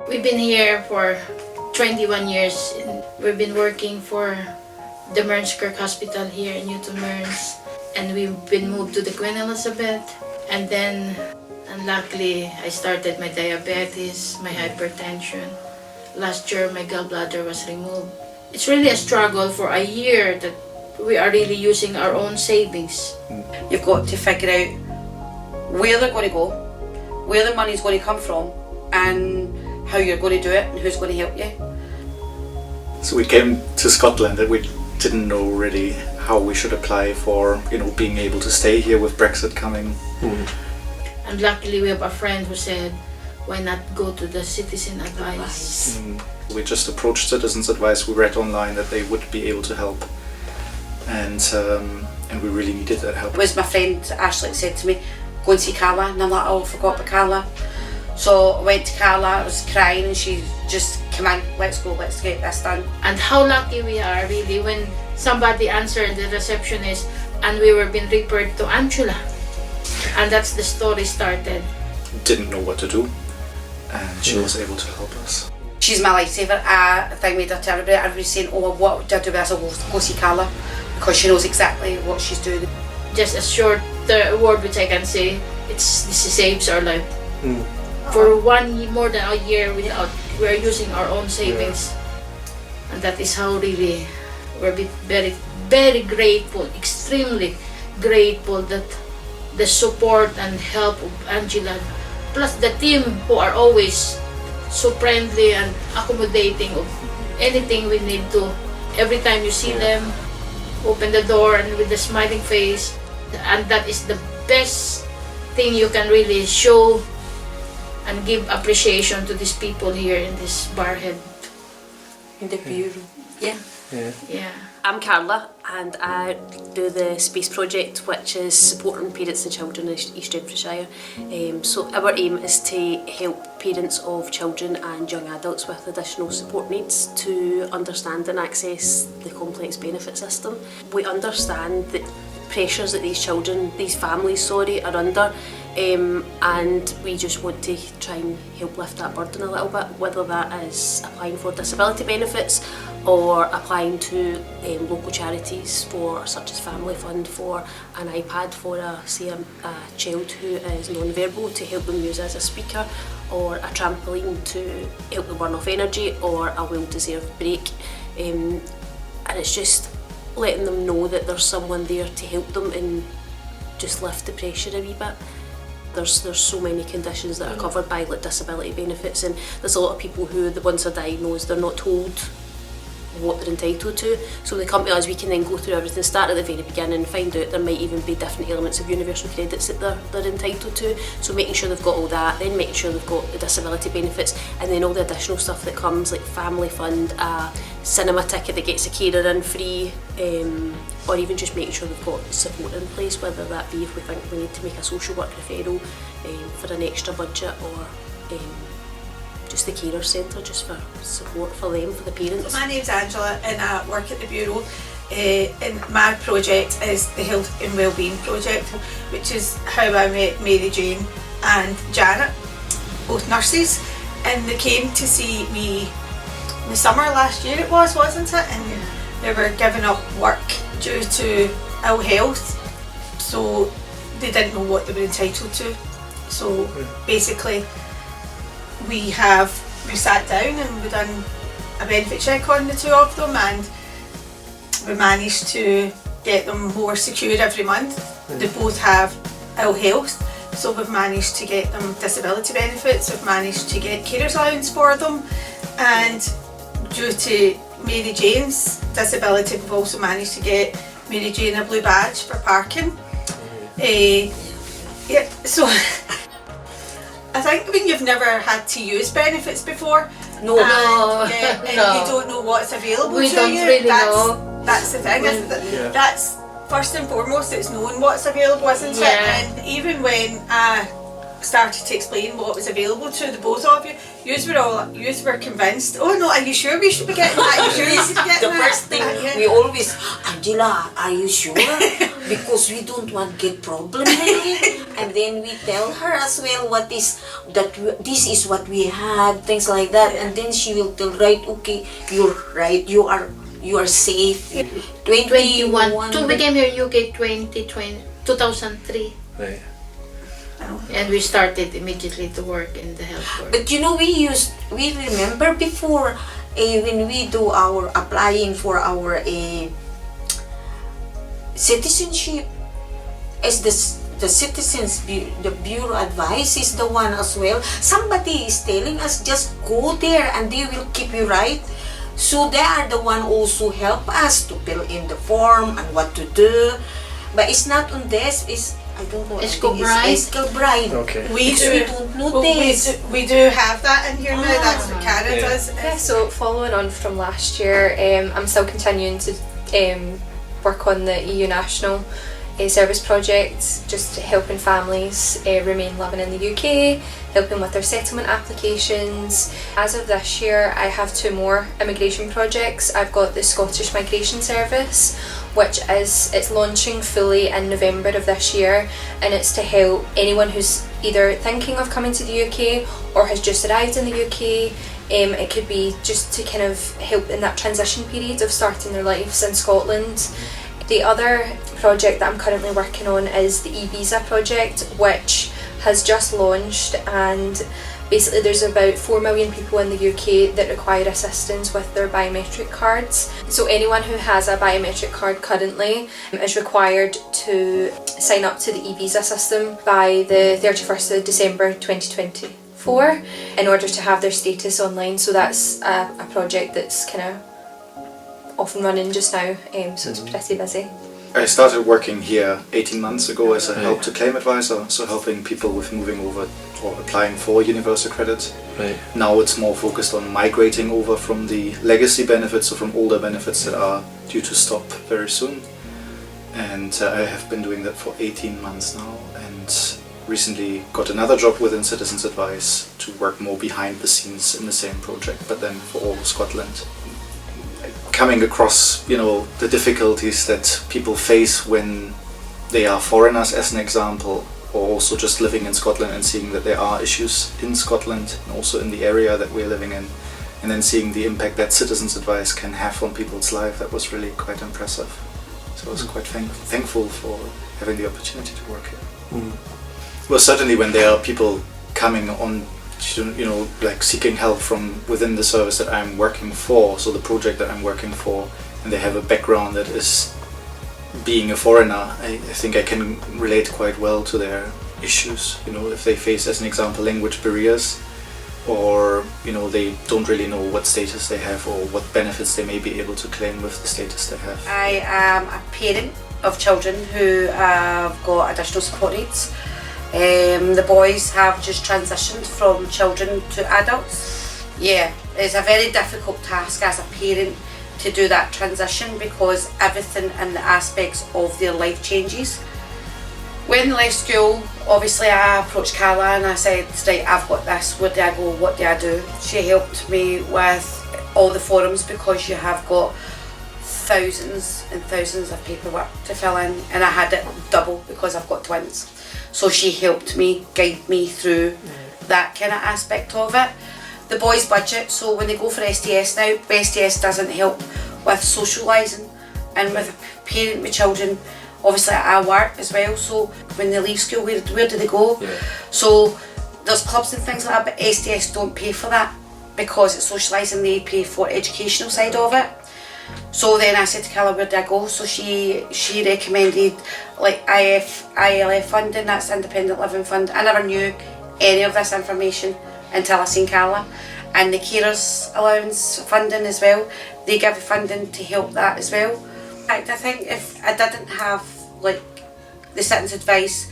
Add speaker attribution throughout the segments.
Speaker 1: We've been here for 21 years. We've been working for the Mearnskirk Hospital here in Newton Mearns, and we've been moved to the Queen Elizabeth, and then luckily I started my diabetes, my hypertension. Last year my gallbladder was removed. It's really a struggle for a year that we are really using our own savings.
Speaker 2: You've got to figure out where they're going to go, where the money's going to come from, and how you're going to do it and who's going to help you.
Speaker 3: So we came to Scotland and we didn't know really how we should apply for, being able to stay here with Brexit coming.
Speaker 1: And luckily we have a friend who said, why not go to the Citizen Advice?
Speaker 3: We just approached Citizens Advice. We read online that they would be able to help, and we really needed that help.
Speaker 2: It was my friend Ashley that said to me, go and see Carla, and I'm like, oh, I forgot about Carla. So I went to Carla, I was crying, and she just, come on, let's go, let's get this done.
Speaker 1: And how lucky we are really when somebody answered the receptionist and we were being referred to Angela. And that's the story started.
Speaker 3: Didn't know what to do, and she was able to help us.
Speaker 2: She's my lifesaver. I think made her to everybody. Everybody's saying, oh, what do I do with this? I'll go see Carla, because she knows exactly what she's doing.
Speaker 1: Just a short word which I can say, this saves our life. For more than a year we're using our own savings. And that is how really we're very, very grateful, extremely grateful that the support and help of Angela, plus the team who are always so friendly and accommodating of anything we need to. Every time you see them, open the door and with a smiling face, and that is the best thing you can really show and give appreciation to these people here in this Barrhead.
Speaker 2: In the bureau. Yeah.
Speaker 4: I'm Carla, and I do the Space Project, which is supporting parents and children in East Renfrewshire. So our aim is to help parents of children and young adults with additional support needs to understand and access the complex benefit system. We understand the pressures that these families are under, and we just want to try and help lift that burden a little bit, whether that is applying for disability benefits or applying to local charities such as Family Fund for an iPad for a child who is non-verbal to help them use as a speaker, or a trampoline to help them burn off energy, or a well-deserved break. And it's just letting them know that there's someone there to help them and just lift the pressure a wee bit. There's so many conditions that are covered by disability benefits, and there's a lot of people who, once they're diagnosed, they're not told what they're entitled to. So when they come to us, we can then go through everything, start at the very beginning and find out there might even be different elements of universal credits that they're entitled to. So making sure they've got all that, then making sure they've got the disability benefits, and then all the additional stuff that comes, like Family Fund, a cinema ticket that gets a carer in free, or even just making sure they've got support in place, whether that be if we think we need to make a social work referral for an extra budget, or just the carer centre, just for support for them, for the parents.
Speaker 5: My name's Angela and I work at the Bureau, and my project is the Health and Wellbeing Project, which is how I met Mary Jane and Janet, both nurses, and they came to see me in the summer last year wasn't it? And they were giving up work due to ill health, so they didn't know what they were entitled to. So basically we sat down and we done a benefit check on the two of them, and we managed to get them more secure every month. They both have ill health, so we've managed to get them disability benefits, we've managed to get carers allowance for them, and due to Mary Jane's disability, we've also managed to get Mary Jane a blue badge for parking. So I think when you've never had to use benefits before, and you don't know what's available to you,
Speaker 1: really know.
Speaker 5: That's the thing, isn't it? That's first and foremost, it's knowing what's available, isn't it? And even when I started to explain what was available to the both of you, you were convinced, oh no, are you sure we should be getting that? Are you sure you should be getting
Speaker 2: the
Speaker 5: that?
Speaker 2: first thing we always, Angela, are you sure?
Speaker 6: because we don't want get problem really. And then we tell her as well what is that this is what we have, things like that, and then she will tell, right, okay, you're right, you are safe.
Speaker 1: 21. So we came here in UK 2003.
Speaker 7: Right.
Speaker 1: And we started immediately to work in the health board.
Speaker 6: But you know, we remember before when we do our applying for our citizenship, as the citizens the bureau advice is the one as well. Somebody is telling us just go there and they will keep you right. So they are the one also help us to fill in the form and what to do. But it's not on this. It's I don't know.
Speaker 1: Escobride.
Speaker 7: Okay.
Speaker 5: We
Speaker 6: don't know this.
Speaker 5: We do have that in here now. That's what Cara does.
Speaker 8: Yeah, so following on from last year, I'm still continuing to work on the EU National Service project, just helping families remain living in the UK, helping with their settlement applications. As of this year, I have 2 more immigration projects. I've got the Scottish Migration Service, which it's launching fully in November of this year, and it's to help anyone who's either thinking of coming to the UK or has just arrived in the UK. It could be just to kind of help in that transition period of starting their lives in Scotland. The other project that I'm currently working on is the e-visa project, which has just launched, and basically there's about 4 million people in the UK that require assistance with their biometric cards. So anyone who has a biometric card currently is required to sign up to the e-visa system by the 31st of December 2024 in order to have their status online. So that's a project that's kind of off and running just now, so it's pretty busy.
Speaker 3: I started working here 18 months ago as a help to claim advisor, so helping people with moving over or applying for universal credit.
Speaker 7: Right.
Speaker 3: Now it's more focused on migrating over from the legacy benefits, so from older benefits that are due to stop very soon. And I have been doing that for 18 months now, and recently got another job within Citizens Advice to work more behind the scenes in the same project, but then for all of Scotland. Coming across, the difficulties that people face when they are foreigners, as an example, or also just living in Scotland and seeing that there are issues in Scotland and also in the area that we're living in, and then seeing the impact that Citizens Advice can have on people's life, that was really quite impressive. So I was quite thankful for having the opportunity to work here. Well, certainly when there are people coming on, like seeking help from within the service that I'm working for, so the project that I'm working for, and they have a background that is being a foreigner, I think I can relate quite well to their issues. If they face, as an example, language barriers, or they don't really know what status they have or what benefits they may be able to claim with the status they have.
Speaker 2: I am a parent of children who have got additional support needs. The boys have just transitioned from children to adults. Yeah, it's a very difficult task as a parent to do that transition, because everything in the aspects of their life changes. When they left school, obviously I approached Carla and I said, right, I've got this, where do I go, what do I do? She helped me with all the forums, because you have got thousands and thousands of paperwork to fill in, and I had it double because I've got twins. So she helped me, guide me through that kind of aspect of it. The boys' budget, so when they go for STS now, STS doesn't help with socialising and with a parent with children. Obviously I work as well, so when they leave school, where do they go? Yeah. So there's clubs and things like that, but STS don't pay for that because it's socialising, they pay for educational side of it. So then I said to Carla, where do I go? So she recommended like ILF funding, that's Independent Living Fund. I never knew any of this information until I seen Carla. And the Carers Allowance funding as well, they give funding to help that as well. In fact, I think if I didn't have like the Citizens Advice,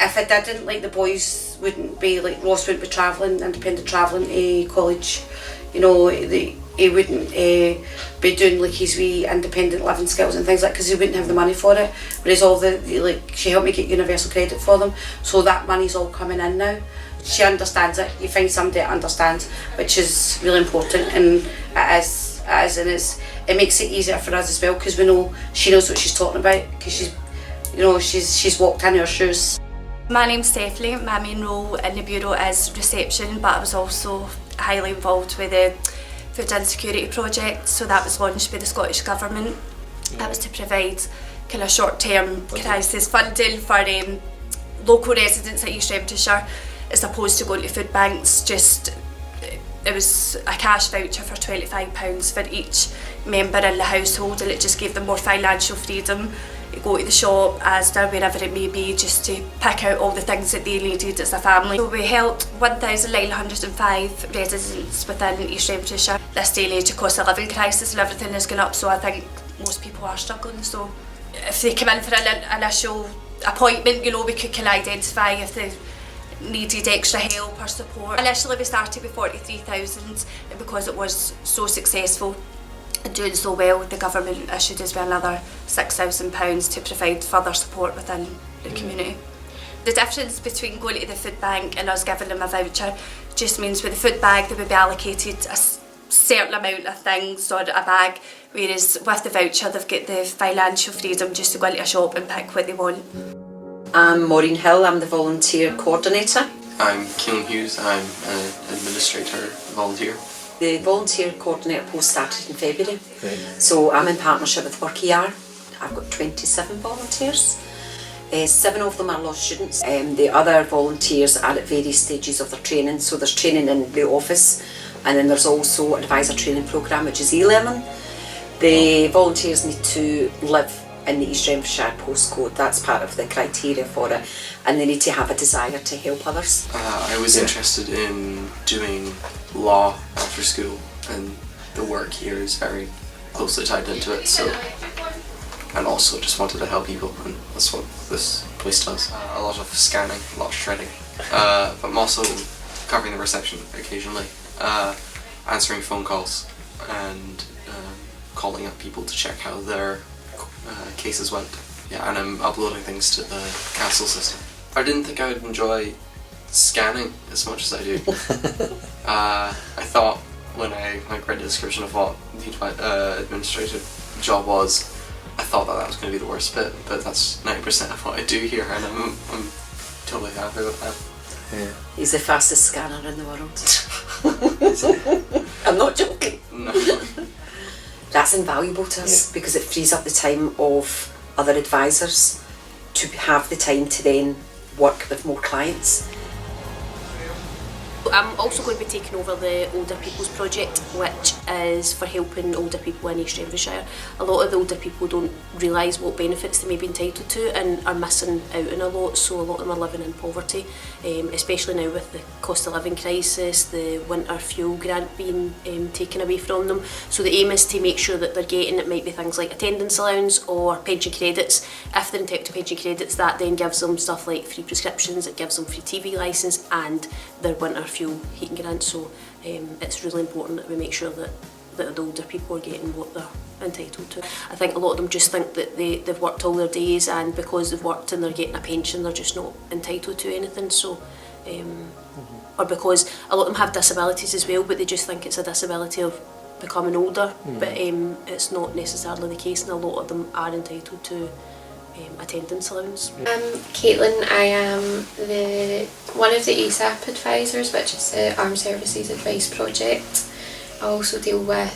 Speaker 2: if I didn't, like the boys wouldn't be, like Ross wouldn't be travelling, independent travelling to college, he wouldn't be doing like his wee independent living skills and things like, because he wouldn't have the money for it. Whereas she helped me get universal credit for them, so that money's all coming in now. She understands it. You find somebody that understands, which is really important, and it makes it easier for us as well, because we know she knows what she's talking about, because she's you know, she's walked in her shoes.
Speaker 7: My name's Stephanie. My main role in the Bureau is reception, but I was also highly involved with the Food Insecurity Project, so that was launched by the Scottish Government. That was to provide kind of short-term crisis funding for local residents at East Renfrewshire, as opposed to going to food banks. It was a cash voucher for £25 for each member in the household, and it just gave them more financial freedom to go to the shop, Asda, wherever it may be, just to pick out all the things that they needed as a family. So we helped 1,905 residents within East Renfrewshire. This day and age, the cost of living crisis and everything is going up, so I think most people are struggling. So if they come in for an initial appointment, you know, we can identify if they needed extra help or support. Initially we started with 43,000, and because it was so successful and doing so well, the government issued us with another £6,000 to provide further support within the community. The difference between going to the food bank and us giving them a voucher just means with the food bag they would be allocated a certain amount of things or a bag, whereas with the voucher they've got the financial freedom just to go into a shop and pick what they want.
Speaker 9: I'm Maureen Hill, I'm the volunteer coordinator.
Speaker 10: I'm Keelan Hughes, I'm an administrator volunteer.
Speaker 9: The volunteer coordinator post started in February, so I'm in partnership with WorkER. I've got 27 volunteers. 7 of them are law students. The other volunteers are at various stages of their training, so there's training in the office, and then there's also an advisor training programme which is e-learning. The volunteers need to live in the East Renfrewshire postcode, that's part of the criteria for it, and they need to have a desire to help others.
Speaker 10: I was interested in doing law after school, and the work here is very closely tied into it, so, and also just wanted to help people, and that's what this place does. A lot of scanning, a lot of shredding, but I'm also covering the reception occasionally, answering phone calls and calling up people to check how their cases went. Yeah, and I'm uploading things to the council system. I didn't think I would enjoy scanning as much as I do. I thought when I read the description of what the administrative job was, I thought that was going to be the worst bit, but that's 90% of what I do here, and I'm totally happy with that.
Speaker 9: Yeah. He's the fastest scanner in the world. I'm not joking.
Speaker 10: No.
Speaker 9: That's invaluable to us because it frees up the time of other advisors to have the time to then work with more clients.
Speaker 4: I'm also going to be taking over the Older People's Project, which is for helping older people in East Renfrewshire. A lot of the older people don't realise what benefits they may be entitled to and are missing out on a lot, so a lot of them are living in poverty, especially now with the cost of living crisis, the winter fuel grant being taken away from them. So the aim is to make sure that they're getting, it might be things like attendance allowance or pension credits. If they're entitled to pension credits, that then gives them stuff like free prescriptions, it gives them free TV licence and their winter fuel heating grant, so it's really important that we make sure that the older people are getting what they're entitled to. I think a lot of them just think that they've worked all their days, and because they've worked and they're getting a pension, they're just not entitled to anything. So, or because a lot of them have disabilities as well, but they just think it's a disability of becoming older, but it's not necessarily the case, and a lot of them are entitled to attendance allowance.
Speaker 8: Caitlin, I am one of the ASAP advisors, which is the Armed Services Advice Project. I also deal with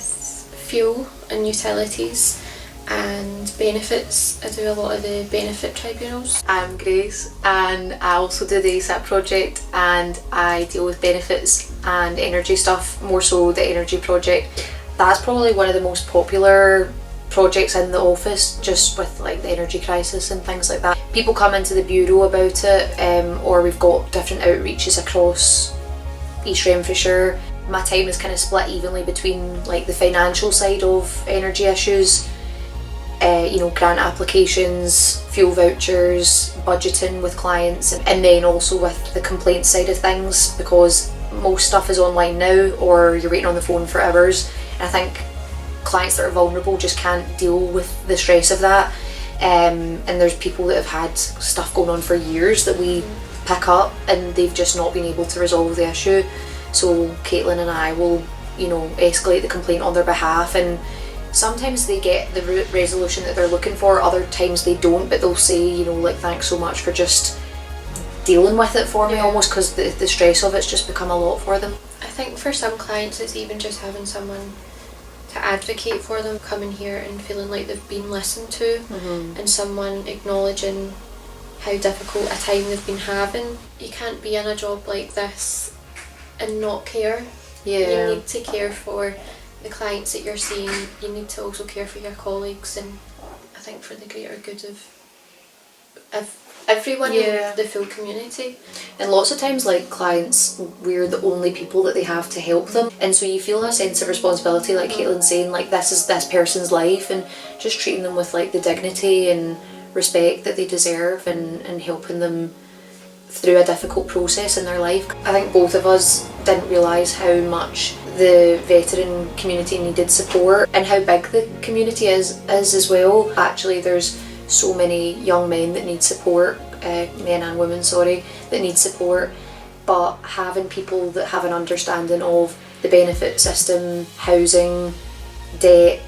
Speaker 8: fuel and utilities and benefits. I do a lot of the benefit tribunals.
Speaker 1: I'm Grace, and I also do the ASAP project, and I deal with benefits and energy stuff, more so the energy project. That's probably one of the most popular projects in the office, just with like the energy crisis and things like that. People come into the bureau about it, or we've got different outreaches across East Renfrewshire. My time is kind of split evenly between like the financial side of energy issues, grant applications, fuel vouchers, budgeting with clients, and then also with the complaint side of things, because most stuff is online now or you're waiting on the phone for hours, and I think clients that are vulnerable just can't deal with the stress of that, and there's people that have had stuff going on for years that we pick up and they've just not been able to resolve the issue. So Caitlin and I will escalate the complaint on their behalf and
Speaker 11: sometimes they get the resolution that they're looking for, other times they don't, but they'll say, you know, like, thanks so much for just dealing with it for me, almost, because the stress of it's just become a lot for them.
Speaker 8: I think for some clients it's even just having someone to advocate for them, coming here and feeling like they've been listened to, and someone acknowledging how difficult a time they've been having. You can't be in a job like this and not care. You need to care for the clients that you're seeing. You need to also care for your colleagues, and I think for the greater good of everyone in the full community.
Speaker 11: And lots of times, like, clients, we're the only people that they have to help them, and so you feel a sense of responsibility, like Caitlin's saying, like, this is this person's life, and just treating them with, like, the dignity and respect that they deserve, and helping them through a difficult process in their life. I think both of us didn't realise how much the veteran community needed support, and how big the community is as well. Actually, there's so many young men that need support, men and women, sorry, that need support, but having people that have an understanding of the benefit system, housing, debt,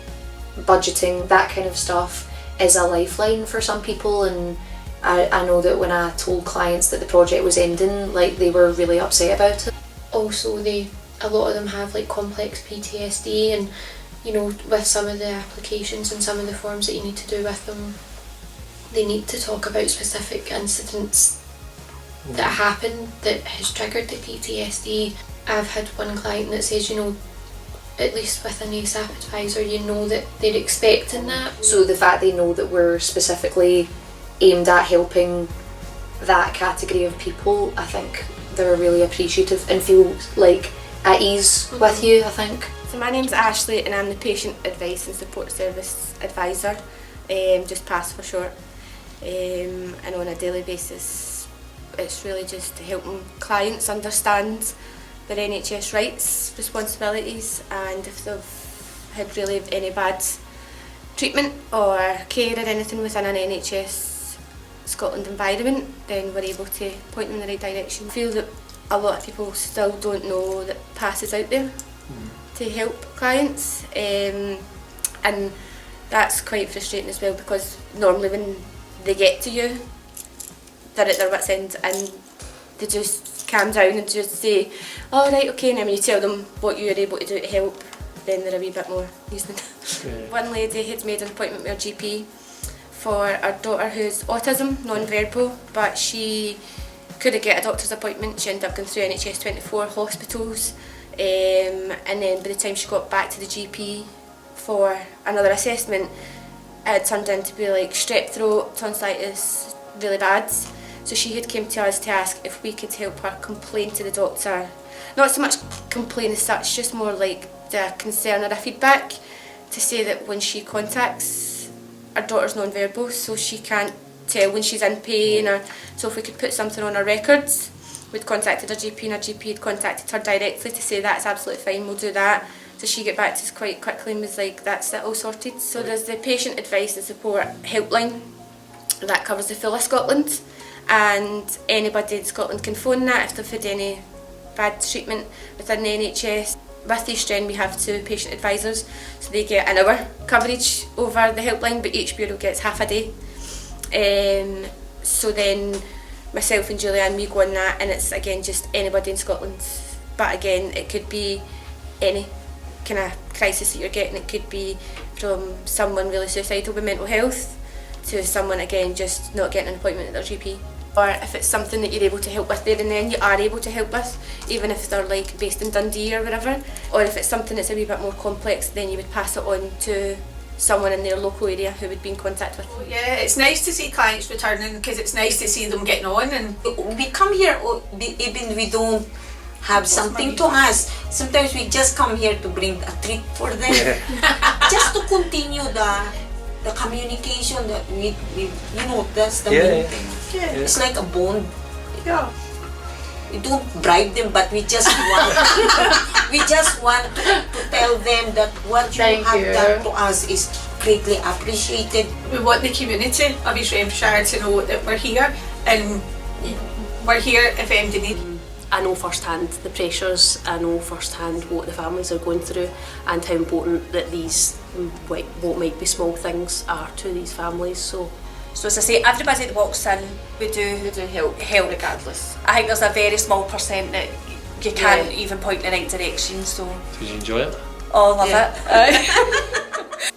Speaker 11: budgeting, that kind of stuff is a lifeline for some people. And I know that when I told clients that the project was ending, like, they were really upset about it.
Speaker 8: Also, a lot of them have, like, complex PTSD, and, you know, with some of the applications and some of the forms that you need to do with them, they need to talk about specific incidents that happened that has triggered the PTSD. I've had one client that says, you know, at least with an ASAP advisor, you know that they're expecting that.
Speaker 11: So the fact they know that we're specifically aimed at helping that category of people, I think they're really appreciative and feel like at ease with you, I think.
Speaker 7: So my name's Ashley, and I'm the Patient Advice and Support Service Advisor, just PASS for short. And on a daily basis, it's really just helping clients understand their NHS rights, responsibilities, and if they've had really any bad treatment or care or anything within an NHS Scotland environment, then we're able to point them in the right direction. I feel that a lot of people still don't know that PASS is out there to help clients, and that's quite frustrating as well, because normally when they get to you, they're at their wits' end and they just calm down and just say, oh right, okay, and then when you tell them what you're able to do to help, then they're a wee bit more reasonable. One lady had made an appointment with her GP for her daughter who's autism, non-verbal, but she couldn't get a doctor's appointment. She ended up going through NHS 24 hospitals, and then by the time she got back to the GP for another assessment, it turned out to be like strep throat, tonsillitis, really bad. So she had came to us to ask if we could help her complain to the doctor. Not so much complain as such, just more like the concern or a feedback to say that when she contacts her daughter's non-verbal, so she can't tell when she's in pain, or so if we could put something on her records. We'd contacted her GP, and her GP had contacted her directly to say that's absolutely fine, we'll do that. So she got back to us quite quickly and was like, that's it, all sorted. So there's the Patient Advice and Support helpline that covers the full of Scotland, and anybody in Scotland can phone that if they've had any bad treatment within the NHS. With East End we have 2 patient advisors, so they get an hour coverage over the helpline, but each bureau gets half a day. So then myself and Julianne, we go on that, and it's again just anybody in Scotland, but again it could be any kind of crisis that you're getting. It could be from someone really suicidal with mental health to someone again just not getting an appointment at their GP. Or if it's something that you're able to help with there and then, you are able to help with, even if they're like based in Dundee or whatever. Or if it's something that's a wee bit more complex, then you would pass it on to someone in their local area who would be in contact with.
Speaker 5: Yeah, it's nice to see clients returning, because it's nice to see them getting on. And
Speaker 6: we come here even we don't have something to ask. Sometimes we just come here to bring a treat for them, just to continue the communication that we you know, that's the main thing.
Speaker 5: Yeah.
Speaker 6: It's like a bond.
Speaker 5: Yeah.
Speaker 6: We don't bribe them, but we just want to tell them that what you have done to us is greatly appreciated.
Speaker 5: We want the community of East Renfrewshire to know that we're here, and we're here if anybody needs.
Speaker 4: I know firsthand the pressures, I know firsthand what the families are going through and how important that these, what might be small things are to these families. So
Speaker 7: as I say, everybody that walks in, we do help
Speaker 1: regardless.
Speaker 7: I think there's a very small percent that you can't even point in the right direction. So
Speaker 12: did you enjoy it?
Speaker 7: Oh, love it.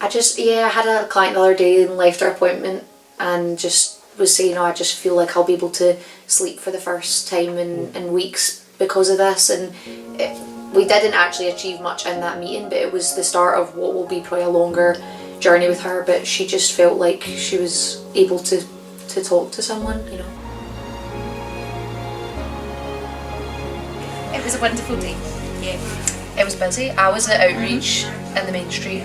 Speaker 11: I had a client the other day and left her appointment and just was saying, I just feel like I'll be able to sleep for the first time in weeks because of this. And we didn't actually achieve much in that meeting, but it was the start of what will be probably a longer journey with her. But she just felt like she was able to talk to someone, you know.
Speaker 13: It was a wonderful day. Yeah. It was busy. I was at outreach in the main street